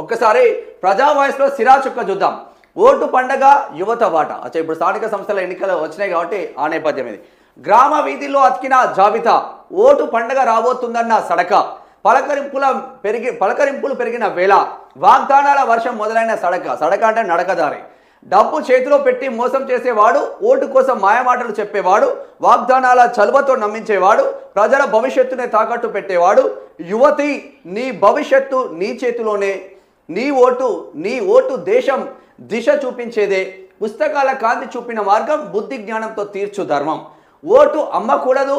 ఒక్కసారి ప్రజా వాయిస్లో సిరా చుక్క చూద్దాం. ఓటు పండగ యువత వాట. అచ్చా, ఇప్పుడు స్థానిక సంస్థల ఎన్నికలు వచ్చినాయి కాబట్టి ఆ నేపథ్యం ఇది. గ్రామ వీధిలో అతికిన జాబితా, ఓటు పండగ రాబోతుందన్న సడక, పలకరింపులు పెరిగిన వేళ, వాగ్దానాల వర్షం మొదలైన సడక అంటే నడకదారి. డబ్బు చేతిలో పెట్టి మోసం చేసేవాడు, ఓటు కోసం మాయమాటలు చెప్పేవాడు, వాగ్దానాల చలువతో నమ్మించేవాడు, ప్రజల భవిష్యత్తునే తాకట్టు పెట్టేవాడు. యువతి, నీ భవిష్యత్తు నీ చేతిలోనే, నీ ఓటు దేశం దిశ చూపించేదే. పుస్తకాల కాంతి చూపిన మార్గం, బుద్ధి జ్ఞానంతో తీర్చు ధర్మం. ఓటు అమ్మకూడదు,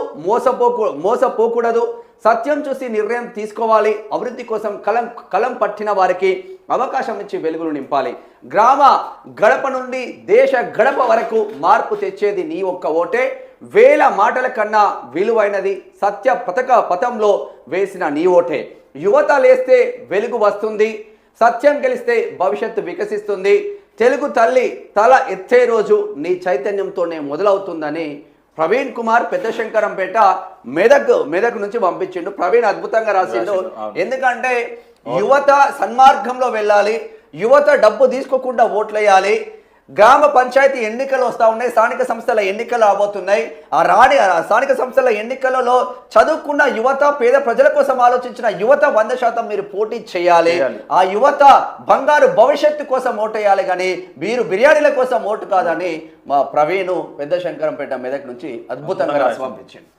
మోసపోకూడదు, సత్యం చూసి నిర్ణయం తీసుకోవాలి. అభివృద్ధి కోసం కలం పట్టిన వారికి అవకాశం ఇచ్చి వెలుగులు నింపాలి. గ్రామ గడప నుండి దేశ గడప వరకు మార్పు తెచ్చేది నీ ఒక్క ఓటే. వేల మాటల కన్నా విలువైనది సత్య పథంలో వేసిన నీ ఓటే. యువత లేస్తే వెలుగు వస్తుంది, సత్యం గెలిస్తే భవిష్యత్తు వికసిస్తుంది. తెలుగు తల్లి తల ఎత్తే రోజు నీ చైతన్యంతోనే మొదలవుతుందని ప్రవీణ్ కుమార్ పెద్దశంకరంపేట మెదక్ నుంచి పంపించిండు. ప్రవీణ్ అద్భుతంగా రాసిండు. ఎందుకంటే యువత సన్మార్గంలో వెళ్ళాలి, యువత డబ్బు తీసుకోకుండా ఓట్లేయాలి. గ్రామ పంచాయతీ ఎన్నికలు వస్తూ ఉన్నాయి, స్థానిక సంస్థల ఎన్నికలు రాబోతున్నాయి. స్థానిక సంస్థల ఎన్నికలలో చదువుకున్న యువత, పేద ప్రజల కోసం ఆలోచించిన యువత 100% మీరు పోటీ చేయాలి. ఆ యువత బంగారు భవిష్యత్తు కోసం ఓటేయాలి, కానీ మీరు బిర్యానీల కోసం ఓటు కాదని మా ప్రవీణ్ పెద్దశంకరంపేట మెదక్ నుంచి అద్భుతంగా రాసి పంపించింది.